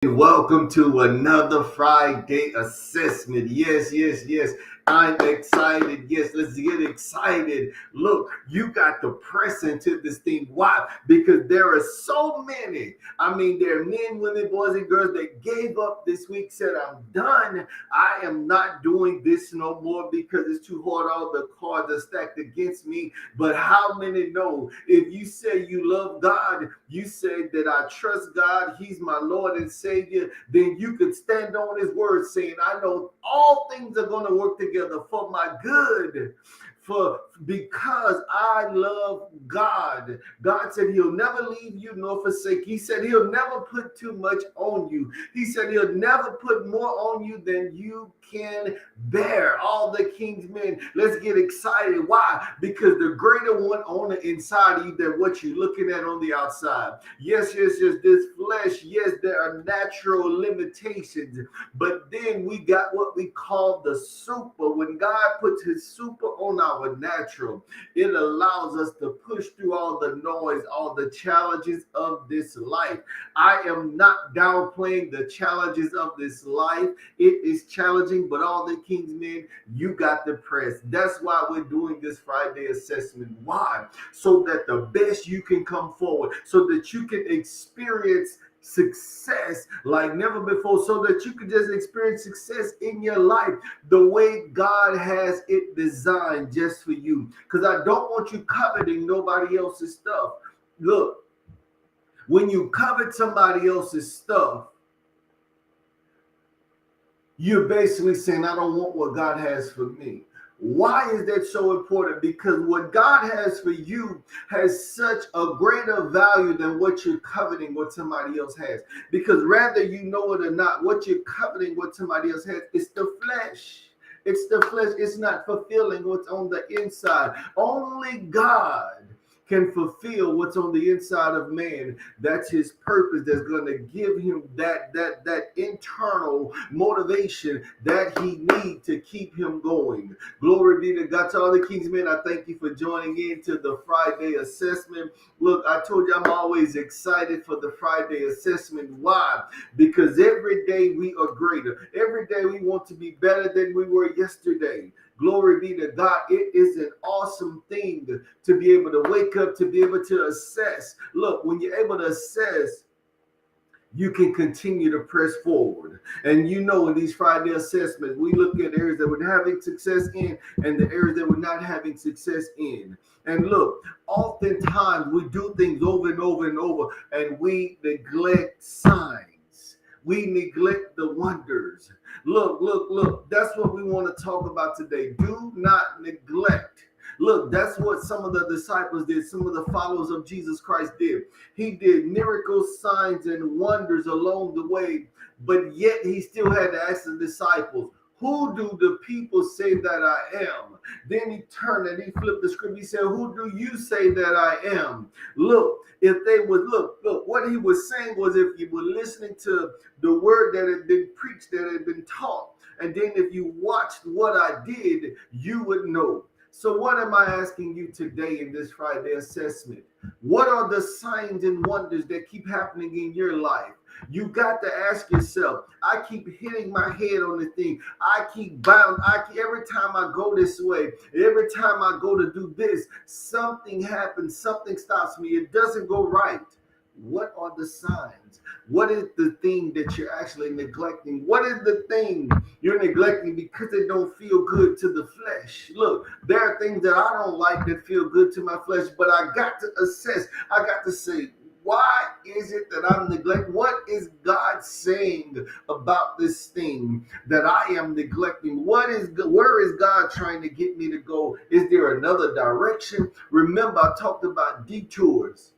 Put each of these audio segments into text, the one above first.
Welcome to another Friday assessment. Yes, yes, yes. I'm excited. Yes, let's get excited. Look, you got to press into this thing. Why? Because there are so many. I mean, there are men, women, boys, and girls that gave up this week, said, I'm done. I am not doing this no more because it's too hard. All the cards are stacked against me. But how many know if you say you love God, you say that I trust God, He's my Lord and Savior, then you could stand on His word saying, I know all things are going to work together for my good. For because I love God. God said He'll never leave you nor forsake. He said He'll never put too much on you. He said He'll never put more on you than you can bear. All the king's men, let's get excited. Why? Because the greater one on the inside of you than what you're looking at on the outside. Yes, yes, yes. This flesh, yes, there are natural limitations, but then we got what we call the super. When God puts His super on our natural, it allows us to push through all the noise, all the challenges of this life. I am not downplaying the challenges of this life. It is challenging, but all the king's men, you got the press. That's why we're doing this Friday assessment. Why? So that the best you can come forward, so that you can experience success like never before, so that you can just experience success in your life the way God has it designed just for you. Because I don't want you coveting nobody else's stuff. Look, when you covet somebody else's stuff, you're basically saying, I don't want what God has for me. Why is that so important? Because what God has for you has such a greater value than what you're coveting what somebody else has. Because rather you know it or not, what you're coveting what somebody else has is the flesh. It's the flesh. It's not fulfilling what's on the inside. Only God can fulfill what's on the inside of man. That's His purpose. That's going to give him that internal motivation that he needs to keep him going. Glory be to God. To all the king's men, I thank you for joining in to the Friday assessment. Look, I told you I'm always excited for the Friday assessment. Why? Because every day we are greater. Every day we want to be better than we were yesterday. Glory be to God. It is an awesome thing to be able to wake up, to be able to assess. Look, when you're able to assess, you can continue to press forward. And you know, in these Friday assessments, we look at areas that we're having success in and the areas that we're not having success in. And look, oftentimes we do things over and over and over, and we neglect signs. We neglect the wonders. Look. That's what we want to talk about today. Do not neglect. Look, that's what some of the disciples did. Some of the followers of Jesus Christ did. He did miracles, signs, and wonders along the way, but yet he still had to ask the disciples, who do the people say that I am? Then he turned and he flipped the script. He said, who do you say that I am? Look, if they would look, what he was saying was, if you were listening to the word that had been preached, that had been taught, and then if you watched what I did, you would know. So what am I asking you today in this Friday assessment? What are the signs and wonders that keep happening in your life? You got to ask yourself. I keep hitting my head on the thing. I keep bound. Every time I go this way, every time I go to do this, something happens. Something stops me. It doesn't go right. What are the signs? What is the thing that you're actually neglecting? What is the thing you're neglecting because it don't feel good to the flesh? Look, there are things that I don't like that feel good to my flesh, but I got to assess. I got to say, why is it that I'm neglecting? What is God saying about this thing that I am neglecting? Where is God trying to get me to go? Is there another direction? Remember, I talked about detours.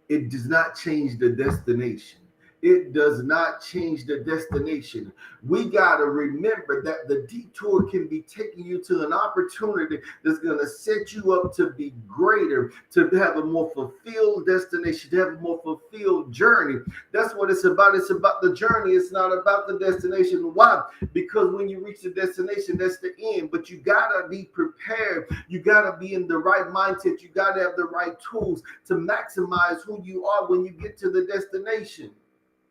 It does not change the destination. It does not change the destination. We got to remember that the detour can be taking you to an opportunity that's going to set you up to be greater, to have a more fulfilled destination, to have a more fulfilled journey. That's what it's about. It's about the journey. It's not about the destination. Why? Because when you reach the destination, that's the end. But you got to be prepared. You got to be in the right mindset. You got to have the right tools to maximize who you are when you get to the destination.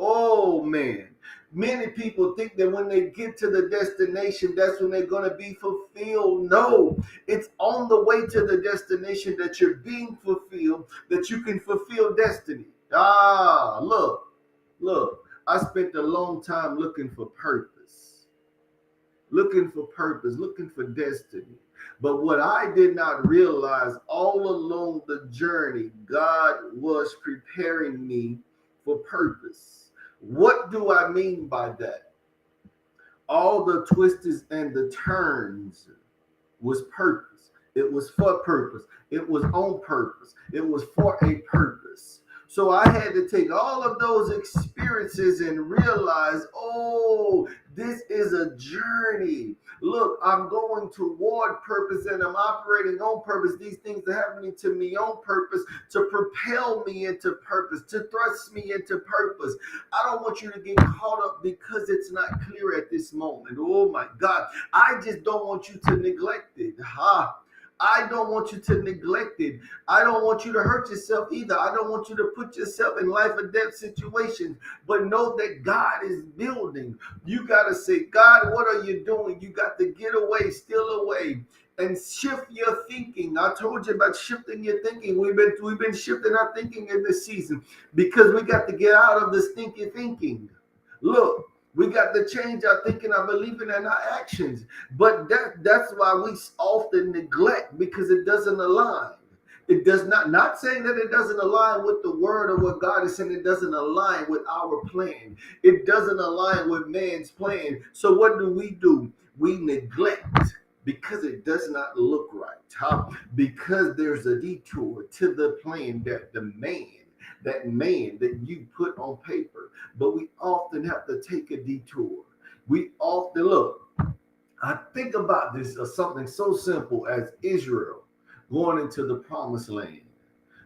Oh man. Many people think that when they get to the destination, that's when they're going to be fulfilled. No, it's on the way to the destination that you're being fulfilled, that you can fulfill destiny. Look, I spent a long time looking for purpose, looking for destiny. But what I did not realize all along the journey, God was preparing me for purpose. What do I mean by that? All the twists and the turns was purpose. It was for purpose. It was on purpose. It was for a purpose. So I had to take all of those experiences and realize, oh, this is a journey. Look, I'm going toward purpose and I'm operating on purpose. These things are happening to me on purpose to propel me into purpose, to thrust me into purpose. I don't want you to get caught up because it's not clear at this moment. Oh my God. I just don't want you to neglect it. I don't want you to neglect it. I don't want you to hurt yourself either. I don't want you to put yourself in life or death situations. But know that God is building. You got to say, God, what are you doing? You got to get away, steal away, and shift your thinking. I told you about shifting your thinking. We've been shifting our thinking in this season because we got to get out of the stinky thinking. Look. We got to change our thinking, our believing, and our actions. But that's why we often neglect because it doesn't align. It does not saying that it doesn't align with the word or what God is saying. It doesn't align with our plan. It doesn't align with man's plan. So what do? We neglect because it does not look right. Because there's a detour to the plan that that you put on paper. But we often have to take a detour. We often look. I think about this as something so simple as Israel going into the promised land.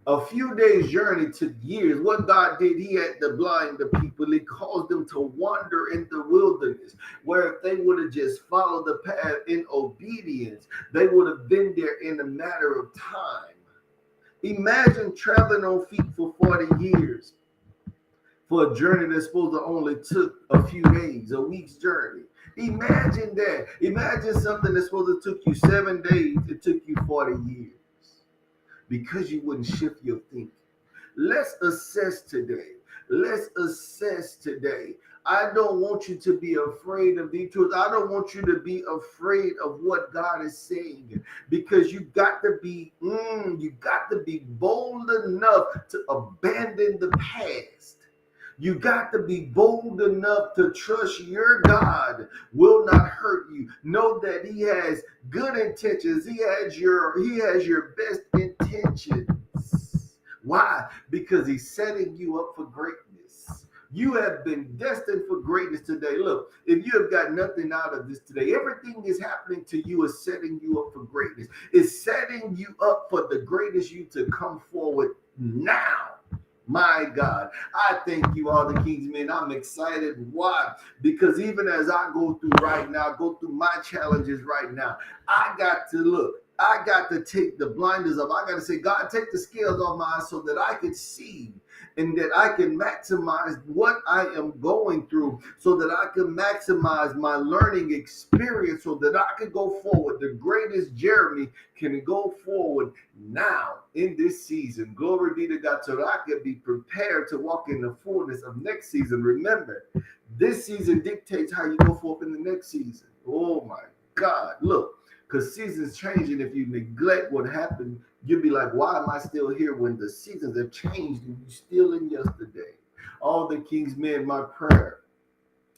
A few days' journey took years. What God did, He had to blind the people. He caused them to wander in the wilderness, where if they would have just followed the path in obedience, they would have been there in a matter of time. Imagine traveling on feet for 40 years for a journey that's supposed to only took a few days, a week's journey. Imagine that. Imagine something that's supposed to took you 7 days, it took you 40 years because you wouldn't shift your thinking. Let's assess today. I don't want you to be afraid of detours. I don't want you to be afraid of what God is saying, because you got to be bold enough to abandon the past. You got to be bold enough to trust your God will not hurt you. Know that He has good intentions. He has your best intentions. Why? Because He's setting you up for greatness. You have been destined for greatness today. Look, if you have got nothing out of this today, everything is happening to you is setting you up for greatness. It's setting you up for the greatest you to come forward now. My God, I thank you, all the King's men. I'm excited. Why? Because even as I go through my challenges right now, I got to take the blinders off. I got to say, God, take the scales off my eyes so that I can see and that I can maximize what I am going through, so that I can maximize my learning experience, so that I can go forward. The greatest Jeremy can go forward now in this season. Glory be to God, so that I can be prepared to walk in the fullness of next season. Remember, this season dictates how you go forth in the next season. Oh my God, look. Because seasons changing. If you neglect what happened, you'll be like, why am I still here when the seasons have changed and you're still in yesterday? All the King's men, my prayer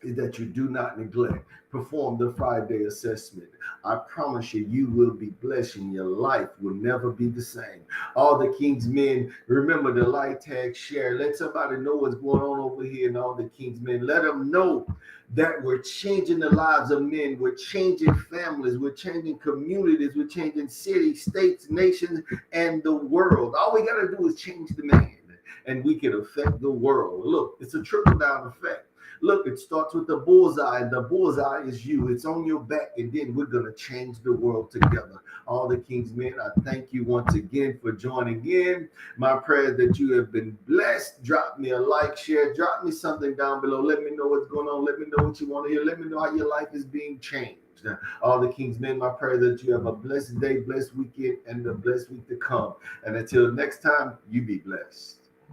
is that you do not neglect. Perform the Friday assessment. I promise you, you will be blessed and your life will never be the same. All the King's men, remember the like, tag, share. Let somebody know what's going on over here in all the King's men. Let them know that we're changing the lives of men. We're changing families. We're changing communities. We're changing cities, states, nations, and the world. All we got to do is change the man, and we can affect the world. Look, it's a trickle-down effect. Look, it starts with the bullseye, and the bullseye is you. It's on your back, and then we're going to change the world together. All the King's men, I thank you once again for joining in. My prayer that you have been blessed. Drop me a like, share, drop me something down below. Let me know what's going on. Let me know what you want to hear. Let me know how your life is being changed. All the King's men, my prayer that you have a blessed day, blessed weekend, and a blessed week to come. And until next time, you be blessed.